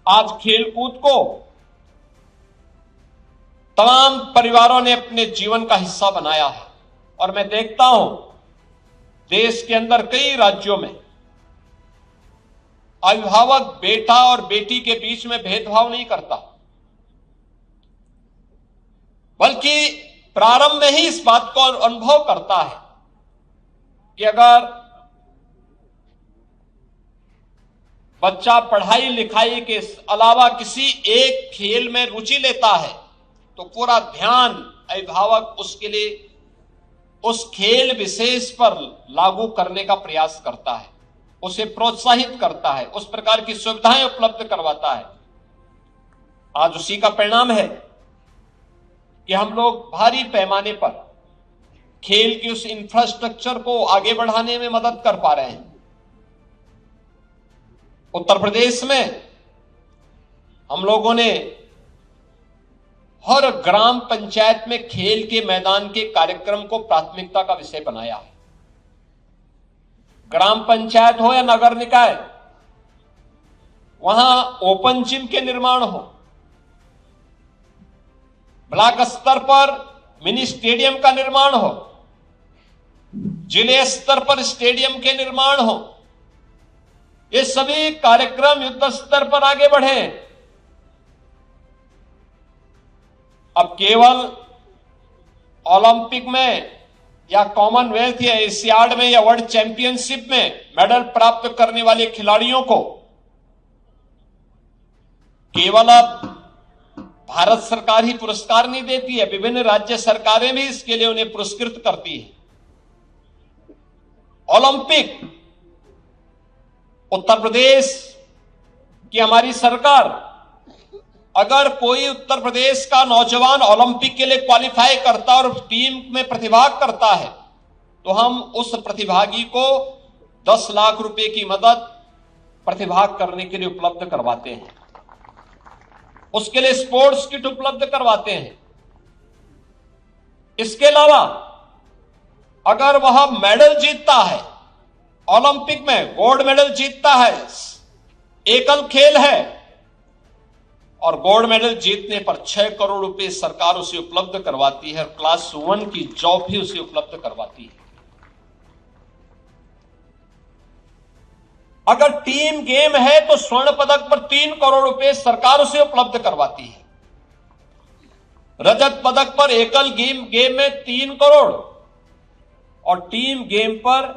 आज खेलकूद को तमाम परिवारों ने अपने जीवन का हिस्सा बनाया है और मैं देखता हूं देश के अंदर कई राज्यों में अभिभावक बेटा और बेटी के बीच में भेदभाव नहीं करता, बल्कि प्रारंभ में ही इस बात को अनुभव करता है कि अगर बच्चा पढ़ाई लिखाई के अलावा किसी एक खेल में रुचि लेता है तो पूरा ध्यान अभिभावक उसके लिए उस खेल विशेष पर लागू करने का प्रयास करता है, उसे प्रोत्साहित करता है, उस प्रकार की सुविधाएं उपलब्ध करवाता है। आज उसी का परिणाम है कि हम लोग भारी पैमाने पर खेल के उस इंफ्रास्ट्रक्चर को आगे बढ़ाने में मदद कर पा रहे हैं। उत्तर प्रदेश में हम लोगों ने हर ग्राम पंचायत में खेल के मैदान के कार्यक्रम को प्राथमिकता का विषय बनाया है। ग्राम पंचायत हो या नगर निकाय, वहां ओपन जिम के निर्माण हो, ब्लॉक स्तर पर मिनी स्टेडियम का निर्माण हो, जिले स्तर पर स्टेडियम के निर्माण हो, ये सभी कार्यक्रम युद्ध स्तर पर आगे बढ़े। अब केवल ओलंपिक में या कॉमनवेल्थ या एशियाड में या वर्ल्ड चैंपियनशिप में मेडल प्राप्त करने वाले खिलाड़ियों को केवल अब भारत सरकार ही पुरस्कार नहीं देती है, विभिन्न राज्य सरकारें भी इसके लिए उन्हें पुरस्कृत करती है। ओलंपिक उत्तर प्रदेश की हमारी सरकार, अगर कोई उत्तर प्रदेश का नौजवान ओलंपिक के लिए क्वालिफाई करता और टीम में प्रतिभाग करता है तो हम उस प्रतिभागी को 10 लाख रुपए की मदद प्रतिभाग करने के लिए उपलब्ध करवाते हैं, उसके लिए स्पोर्ट्स किट उपलब्ध करवाते हैं। इसके अलावा अगर वह मेडल जीतता है, ओलंपिक में गोल्ड मेडल जीतता है, एकल खेल है, और गोल्ड मेडल जीतने पर 6 करोड़ रुपए सरकार उसे उपलब्ध करवाती है और क्लास 1 की जॉब भी उसे उपलब्ध करवाती है। अगर टीम गेम है तो स्वर्ण पदक पर 3 करोड़ रुपए सरकार उसे उपलब्ध करवाती है। रजत पदक पर एकल गेम में 3 करोड़ और टीम गेम पर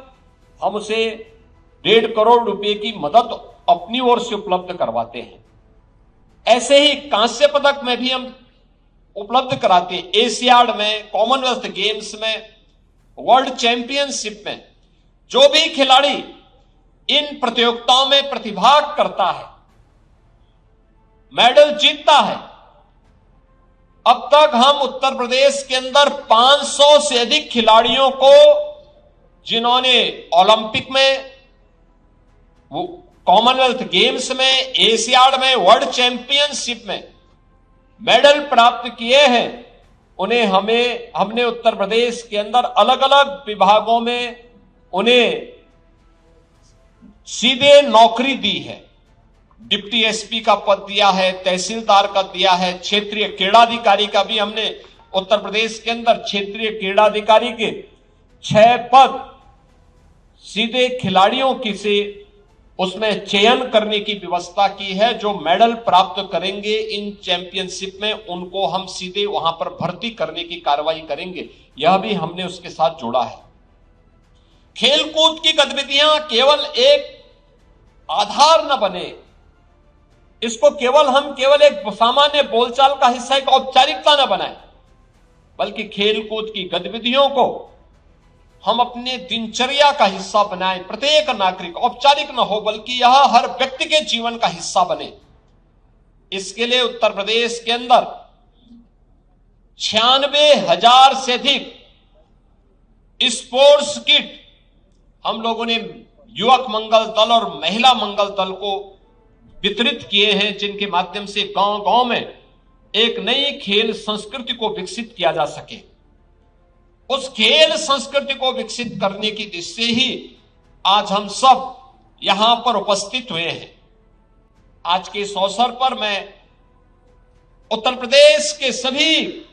हम उसे 1.5 करोड़ रुपए की मदद अपनी ओर से उपलब्ध करवाते हैं। ऐसे ही कांस्य पदक में भी हम उपलब्ध कराते हैं। एशियाड में, कॉमनवेल्थ गेम्स में, वर्ल्ड चैंपियनशिप में जो भी खिलाड़ी इन प्रतियोगिताओं में प्रतिभाग करता है, मेडल जीतता है, अब तक हम उत्तर प्रदेश के अंदर 500 से अधिक खिलाड़ियों को, जिन्होंने ओलंपिक में, कॉमनवेल्थ गेम्स में, एशियाड में, वर्ल्ड चैंपियनशिप में मेडल प्राप्त किए हैं, उन्हें हमने उत्तर प्रदेश के अंदर अलग अलग विभागों में उन्हें सीधे नौकरी दी है। डिप्टी एसपी का पद दिया है, तहसीलदार का दिया है, क्षेत्रीय क्रीड़ाधिकारी का भी हमने उत्तर प्रदेश के अंदर क्षेत्रीय क्रीड़ाधिकारी के 6 पद सीधे खिलाड़ियों की से उसमें चयन करने की व्यवस्था की है। जो मेडल प्राप्त करेंगे इन चैंपियनशिप में, उनको हम सीधे वहां पर भर्ती करने की कार्रवाई करेंगे। यह भी हमने उसके साथ जोड़ा है। खेलकूद की गतिविधियां केवल एक आधार न बने, इसको केवल एक सामान्य बोलचाल का हिस्सा, एक औपचारिकता न बनाए, बल्कि खेलकूद की गतिविधियों को हम अपने दिनचर्या का हिस्सा बनाएं। प्रत्येक नागरिक, औपचारिक न हो बल्कि यह हर व्यक्ति के जीवन का हिस्सा बने। इसके लिए उत्तर प्रदेश के अंदर 96,000 से अधिक स्पोर्ट्स किट हम लोगों ने युवक मंगल दल और महिला मंगल दल को वितरित किए हैं, जिनके माध्यम से गांव गांव में एक नई खेल संस्कृति को विकसित किया जा सके। उस खेल संस्कृति को विकसित करने की दृष्टि से ही आज हम सब यहां पर उपस्थित हुए हैं। आज के इस अवसर पर मैं उत्तर प्रदेश के सभी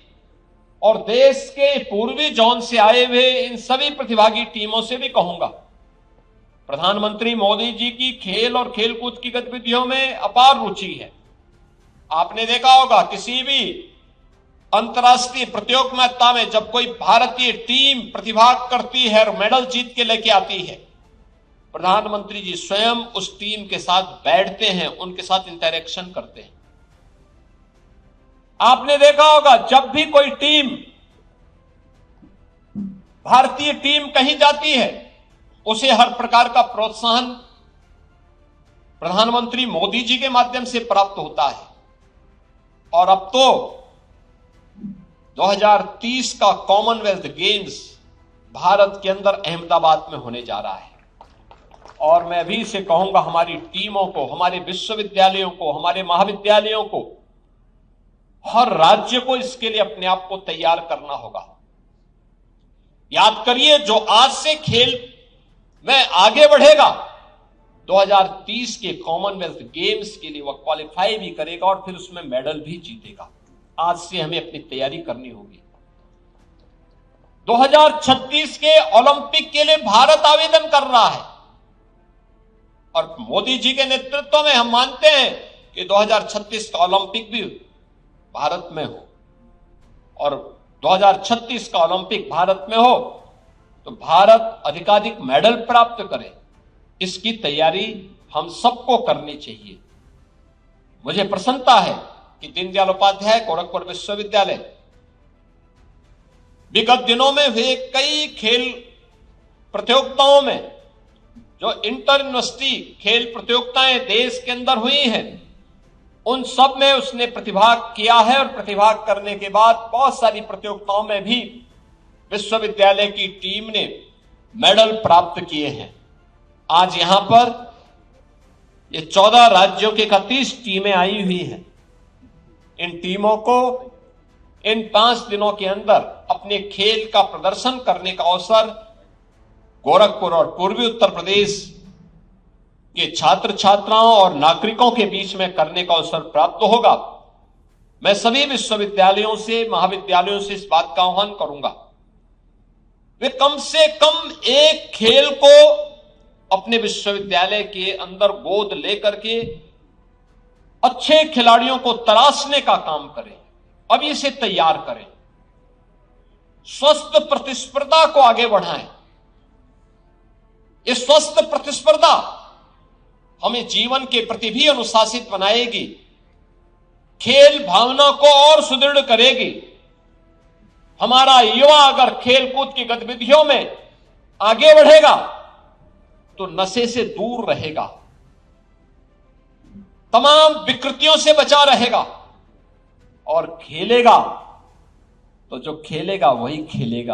और देश के पूर्वी जोन से आए हुए इन सभी प्रतिभागी टीमों से भी कहूंगा, प्रधानमंत्री मोदी जी की खेल और खेलकूद की गतिविधियों में अपार रुचि है। आपने देखा होगा किसी भी अंतर्राष्ट्रीय प्रतियोगिता में जब कोई भारतीय टीम प्रतिभाग करती है और मेडल जीत के लेके आती है, प्रधानमंत्री जी स्वयं उस टीम के साथ बैठते हैं, उनके साथ इंटरेक्शन करते हैं। आपने देखा होगा जब भी कोई टीम, भारतीय टीम कहीं जाती है, उसे हर प्रकार का प्रोत्साहन प्रधानमंत्री मोदी जी के माध्यम से प्राप्त होता है। और अब तो 2030 का कॉमनवेल्थ गेम्स भारत के अंदर अहमदाबाद में होने जा रहा है। और मैं अभी से कहूंगा हमारी टीमों को, हमारे विश्वविद्यालयों को, हमारे महाविद्यालयों को, हर राज्य को इसके लिए अपने आप को तैयार करना होगा। याद करिए, जो आज से खेल में आगे बढ़ेगा, 2030 के कॉमनवेल्थ गेम्स के लिए वह क्वालिफाई भी करेगा और फिर उसमें मेडल भी जीतेगा। आज से हमें अपनी तैयारी करनी होगी। 2036 के ओलंपिक के लिए भारत आवेदन कर रहा है और मोदी जी के नेतृत्व में हम मानते हैं कि 2036 का ओलंपिक भी भारत में हो। और 2036 का ओलंपिक भारत में हो तो भारत अधिकाधिक मेडल प्राप्त करे, इसकी तैयारी हम सबको करनी चाहिए। मुझे प्रसन्नता है कि दीनदयाल उपाध्याय गोरखपुर विश्वविद्यालय विगत दिनों में हुए कई खेल प्रतियोगिताओं में, जो इंटर यूनिवर्सिटी खेल प्रतियोगिताएं देश के अंदर हुई हैं, उन सब में उसने प्रतिभाग किया है और प्रतिभाग करने के बाद बहुत सारी प्रतियोगिताओं में भी विश्वविद्यालय की टीम ने मेडल प्राप्त किए हैं। आज यहां पर ये 14 राज्यों की 31 टीमें आई हुई हैं। इन टीमों को इन 5 दिनों के अंदर अपने खेल का प्रदर्शन करने का अवसर गोरखपुर और पूर्वी उत्तर प्रदेश के छात्र छात्राओं और नागरिकों के बीच में करने का अवसर प्राप्त होगा। मैं सभी विश्वविद्यालयों से, महाविद्यालयों से इस बात का आह्वान करूंगा, वे कम से कम एक खेल को अपने विश्वविद्यालय के अंदर गोद लेकर के अच्छे खिलाड़ियों को तराशने का काम करें, अभी से तैयार करें, स्वस्थ प्रतिस्पर्धा को आगे बढ़ाएं। ये स्वस्थ प्रतिस्पर्धा हमें जीवन के प्रति भी अनुशासित बनाएगी, खेल भावना को और सुदृढ़ करेगी। हमारा युवा अगर खेलकूद की गतिविधियों में आगे बढ़ेगा तो नशे से दूर रहेगा, तमाम विकृतियों से बचा रहेगा और खेलेगा तो जो खेलेगा वही खेलेगा।